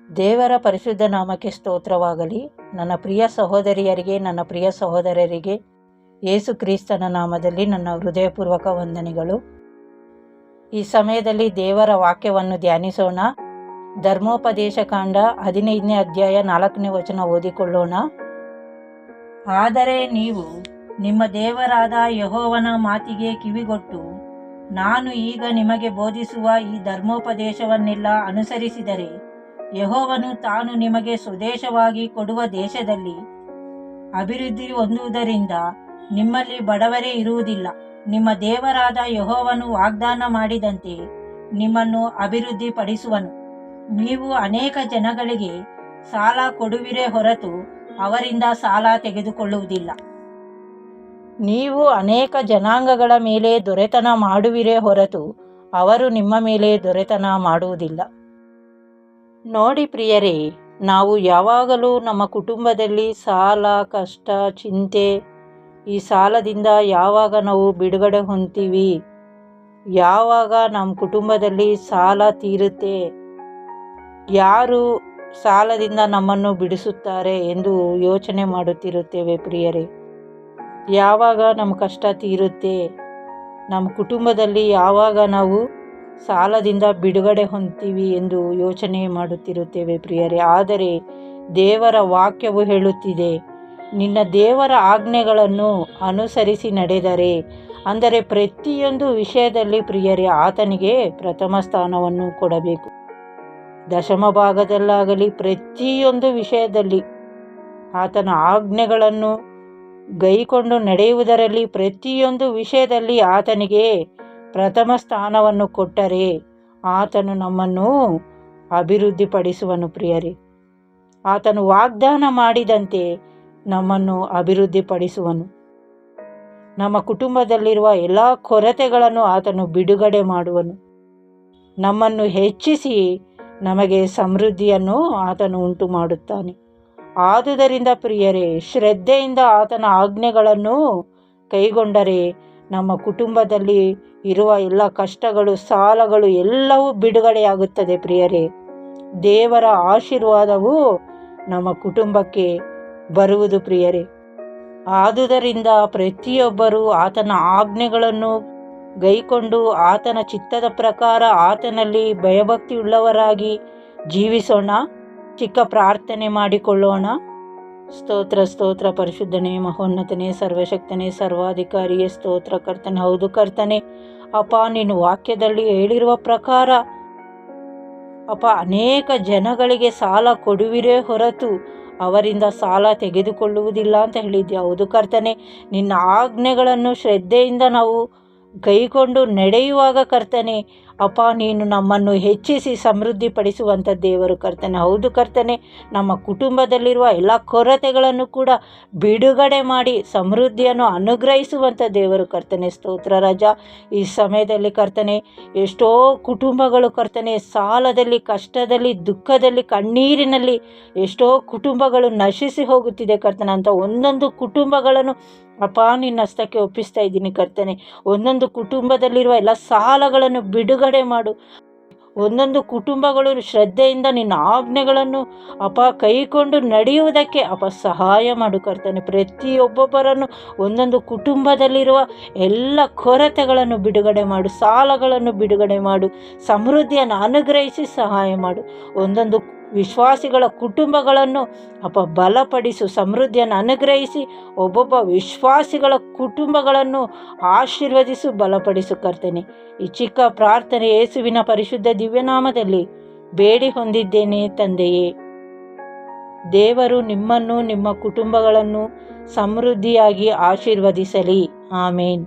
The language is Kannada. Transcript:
ದೇವರ ಪರಿಶುದ್ಧ ನಾಮಕ್ಕೆ ಸ್ತೋತ್ರವಾಗಲಿ. ನನ್ನ ಪ್ರಿಯ ಸಹೋದರಿಯರಿಗೆ, ನನ್ನ ಪ್ರಿಯ ಸಹೋದರರಿಗೆ ಯೇಸು ಕ್ರಿಸ್ತನ ನಾಮದಲ್ಲಿ ನನ್ನ ಹೃದಯಪೂರ್ವಕ ವಂದನೆಗಳು. ಈ ಸಮಯದಲ್ಲಿ ದೇವರ ವಾಕ್ಯವನ್ನು ಧ್ಯಾನಿಸೋಣ. ಧರ್ಮೋಪದೇಶ ಕಾಂಡ 15ನೇ ಅಧ್ಯಾಯ 4ನೇ ವಚನ ಓದಿಕೊಳ್ಳೋಣ. ಆದರೆ ನೀವು ನಿಮ್ಮ ದೇವರಾದ ಯೆಹೋವನ ಮಾತಿಗೆ ಕಿವಿಗೊಟ್ಟು ನಾನು ಈಗ ನಿಮಗೆ ಬೋಧಿಸುವ ಈ ಧರ್ಮೋಪದೇಶವನ್ನೆಲ್ಲ ಅನುಸರಿಸಿದರೆ ಯೆಹೋವನು ತಾನು ನಿಮಗೆ ಸ್ವದೇಶವಾಗಿ ಕೊಡುವ ದೇಶದಲ್ಲಿ ಅಭಿವೃದ್ಧಿ ಹೊಂದುವುದರಿಂದ ನಿಮ್ಮಲ್ಲಿ ಬಡವರೇ ಇರುವುದಿಲ್ಲ. ನಿಮ್ಮ ದೇವರಾದ ಯೆಹೋವನು ವಾಗ್ದಾನ ಮಾಡಿದಂತೆ ನಿಮ್ಮನ್ನು ಅಭಿವೃದ್ಧಿ ಪಡಿಸುವನು. ನೀವು ಅನೇಕ ಜನಗಳಿಗೆ ಸಾಲ ಕೊಡುವಿರೇ ಹೊರತು ಅವರಿಂದ ಸಾಲ ತೆಗೆದುಕೊಳ್ಳುವುದಿಲ್ಲ. ನೀವು ಅನೇಕ ಜನಾಂಗಗಳ ಮೇಲೆ ದೊರೆತನ ಮಾಡುವಿರೇ ಹೊರತು ಅವರು ನಿಮ್ಮ ಮೇಲೆ ದೊರೆತನ ಮಾಡುವುದಿಲ್ಲ. ನೋಡಿ ಪ್ರಿಯರೇ, ನಾವು ಯಾವಾಗಲೂ ನಮ್ಮ ಕುಟುಂಬದಲ್ಲಿ ಸಾಲ, ಕಷ್ಟ, ಚಿಂತೆ, ಈ ಸಾಲದಿಂದ ಯಾವಾಗ ನಾವು ಬಿಡುಗಡೆ ಹೊಂದ್ತೀವಿ, ಯಾವಾಗ ನಮ್ಮ ಕುಟುಂಬದಲ್ಲಿ ಸಾಲ ತೀರುತ್ತೆ, ಯಾರು ಸಾಲದಿಂದ ನಮ್ಮನ್ನು ಬಿಡಿಸುತ್ತಾರೆ ಎಂದು ಯೋಚನೆ ಮಾಡುತ್ತಿರುತ್ತೇವೆ ಪ್ರಿಯರೇ. ಯಾವಾಗ ನಮ್ಮ ಕಷ್ಟ ತೀರುತ್ತೆ, ನಮ್ಮ ಕುಟುಂಬದಲ್ಲಿ ಯಾವಾಗ ನಾವು ಸಾಲದಿಂದ ಬಿಡುಗಡೆ ಹೊಂದ್ತೀವಿ ಎಂದು ಯೋಚನೆ ಮಾಡುತ್ತಿರುತ್ತೇವೆ ಪ್ರಿಯರೇ. ಆದರೆ ದೇವರ ವಾಕ್ಯವು ಹೇಳುತ್ತಿದೆ, ನಿನ್ನ ದೇವರ ಆಜ್ಞೆಗಳನ್ನು ಅನುಸರಿಸಿ ನಡೆದರೆ, ಅಂದರೆ ಪ್ರತಿಯೊಂದು ವಿಷಯದಲ್ಲಿ ಪ್ರಿಯರೇ ಆತನಿಗೆ ಪ್ರಥಮ ಸ್ಥಾನವನ್ನು ಕೊಡಬೇಕು. ದಶಮ ಭಾಗದಲ್ಲಾಗಲಿ ಪ್ರತಿಯೊಂದು ವಿಷಯದಲ್ಲಿ ಆತನ ಆಜ್ಞೆಗಳನ್ನು ಗೈಕೊಂಡು ನಡೆಯುವುದರಲ್ಲಿ, ಪ್ರತಿಯೊಂದು ವಿಷಯದಲ್ಲಿ ಆತನಿಗೆ ಪ್ರಥಮ ಸ್ಥಾನವನ್ನು ಕೊಟ್ಟರೆ ಆತನು ನಮ್ಮನ್ನು ಅಭಿವೃದ್ಧಿಪಡಿಸುವನು ಪ್ರಿಯರೇ. ಆತನು ವಾಗ್ದಾನ ಮಾಡಿದಂತೆ ನಮ್ಮನ್ನು ಅಭಿವೃದ್ಧಿಪಡಿಸುವನು. ನಮ್ಮ ಕುಟುಂಬದಲ್ಲಿರುವ ಎಲ್ಲ ಕೊರತೆಗಳನ್ನು ಆತನು ಬಿಡುಗಡೆ ಮಾಡುವನು. ನಮ್ಮನ್ನು ಹೆಚ್ಚಿಸಿ ನಮಗೆ ಸಮೃದ್ಧಿಯನ್ನು ಆತನು ಉಂಟು ಮಾಡುತ್ತಾನೆ. ಆದುದರಿಂದ ಪ್ರಿಯರೇ, ಶ್ರದ್ಧೆಯಿಂದ ಆತನ ಆಜ್ಞೆಗಳನ್ನು ಕೈಗೊಂಡರೆ ನಮ್ಮ ಕುಟುಂಬದಲ್ಲಿ ಇರುವ ಎಲ್ಲ ಕಷ್ಟಗಳು, ಸಾಲಗಳು ಎಲ್ಲವೂ ಬಿಡುಗಡೆಯಾಗುತ್ತದೆ ಪ್ರಿಯರೇ. ದೇವರ ಆಶೀರ್ವಾದವು ನಮ್ಮ ಕುಟುಂಬಕ್ಕೆ ಬರುವುದು ಪ್ರಿಯರೇ. ಆದುದರಿಂದ ಪ್ರತಿಯೊಬ್ಬರೂ ಆತನ ಆಜ್ಞೆಗಳನ್ನು ಗೈಕೊಂಡು ಆತನ ಚಿತ್ತದ ಪ್ರಕಾರ ಆತನಲ್ಲಿ ಭಯಭಕ್ತಿಯುಳ್ಳವರಾಗಿ ಜೀವಿಸೋಣ. ಚಿಕ್ಕ ಪ್ರಾರ್ಥನೆ ಮಾಡಿಕೊಳ್ಳೋಣ. ಸ್ತೋತ್ರ ಸ್ತೋತ್ರ ಪರಿಶುದ್ಧನೇ, ಮಹೋನ್ನತನೇ, ಸರ್ವಶಕ್ತನೇ, ಸರ್ವಾಧಿಕಾರಿಯೇ, ಸ್ತೋತ್ರ ಕರ್ತನೆ. ಹೌದು ಕರ್ತನೆ, ಅಪ್ಪ, ನೀನು ವಾಕ್ಯದಲ್ಲಿ ಹೇಳಿರುವ ಪ್ರಕಾರ ಅಪ್ಪ, ಅನೇಕ ಜನಗಳಿಗೆ ಸಾಲ ಕೊಡುವಿರೇ ಹೊರತು ಅವರಿಂದ ಸಾಲ ತೆಗೆದುಕೊಳ್ಳುವುದಿಲ್ಲ ಅಂತ ಹೇಳಿದ್ದೆ. ಹೌದು ಕರ್ತನೆ, ನಿನ್ನ ಆಜ್ಞೆಗಳನ್ನು ಶ್ರದ್ಧೆಯಿಂದ ನಾವು ಕೈಕೊಂಡು ನಡೆಯುವಾಗ ಕರ್ತನೆ, ಅಪ್ಪ, ನೀನು ನಮ್ಮನ್ನು ಹೆಚ್ಚಿಸಿ ಸಮೃದ್ಧಿಪಡಿಸುವಂಥ ದೇವರು ಕರ್ತನೆ. ಹೌದು ಕರ್ತನೆ, ನಮ್ಮ ಕುಟುಂಬದಲ್ಲಿರುವ ಎಲ್ಲ ಕೊರತೆಗಳನ್ನು ಕೂಡ ಬಿಡುಗಡೆ ಮಾಡಿ ಸಮೃದ್ಧಿಯನ್ನು ಅನುಗ್ರಹಿಸುವಂಥ ದೇವರು ಕರ್ತನೆ. ಸ್ತೋತ್ರ ರಾಜ. ಈ ಸಮಯದಲ್ಲಿ ಕರ್ತನೆ, ಎಷ್ಟೋ ಕುಟುಂಬಗಳು ಕರ್ತನೆ ಸಾಲದಲ್ಲಿ, ಕಷ್ಟದಲ್ಲಿ, ದುಃಖದಲ್ಲಿ, ಕಣ್ಣೀರಿನಲ್ಲಿ ಎಷ್ಟೋ ಕುಟುಂಬಗಳು ನಶಿಸಿ ಹೋಗುತ್ತಿದೆ ಕರ್ತನೆ. ಅಂತ ಒಂದೊಂದು ಕುಟುಂಬಗಳನ್ನು ಅಪ್ಪ ನಿನ್ನ ಹಸ್ತಕ್ಕೆ ಒಪ್ಪಿಸ್ತಾ ಇದ್ದೀನಿ ಕರ್ತನೆ. ಒಂದೊಂದು ಕುಟುಂಬದಲ್ಲಿರುವ ಎಲ್ಲ ಸಾಲಗಳನ್ನು ಬಿಡುಗಡೆ ಮಾಡು. ಒಂದೊಂದು ಕುಟುಂಬಗಳು ಶ್ರದ್ಧೆಯಿಂದ ನಿನ್ನ ಆಜ್ಞೆಗಳನ್ನು ಅಪ್ಪ ಕೈಕೊಂಡು ನಡೆಯುವುದಕ್ಕೆ ಅಪ್ಪ ಸಹಾಯ ಮಾಡು ಕರ್ತನೆ. ಪ್ರತಿಯೊಬ್ಬೊಬ್ಬರನ್ನು ಒಂದೊಂದು ಕುಟುಂಬದಲ್ಲಿರುವ ಎಲ್ಲ ಕೊರತೆಗಳನ್ನು ಬಿಡುಗಡೆ ಮಾಡು, ಸಾಲಗಳನ್ನು ಬಿಡುಗಡೆ ಮಾಡು, ಸಮೃದ್ಧಿಯನ್ನು ಅನುಗ್ರಹಿಸಿ ಸಹಾಯ ಮಾಡು. ಒಂದೊಂದು ವಿಶ್ವಾಸಿಗಳ ಕುಟುಂಬಗಳನ್ನು ಅಪ್ಪ ಬಲಪಡಿಸು, ಸಮೃದ್ಧಿಯನ್ನು ಅನುಗ್ರಹಿಸಿ ಒಬ್ಬೊಬ್ಬ ವಿಶ್ವಾಸಿಗಳ ಕುಟುಂಬಗಳನ್ನು ಆಶೀರ್ವದಿಸು, ಬಲಪಡಿಸು ಕರ್ತನೆ. ಈ ಚಿಕ್ಕ ಪ್ರಾರ್ಥನೆ ಯೇಸುವಿನ ಪರಿಶುದ್ಧ ದಿವ್ಯನಾಮದಲ್ಲಿ ಬೇಡಿ ಹೊಂದಿದ್ದೇನೆ ತಂದೆಯೇ. ದೇವರು ನಿಮ್ಮನ್ನು, ನಿಮ್ಮ ಕುಟುಂಬಗಳನ್ನು ಸಮೃದ್ಧಿಯಾಗಿ ಆಶೀರ್ವದಿಸಲಿ. ಆಮೇನ್.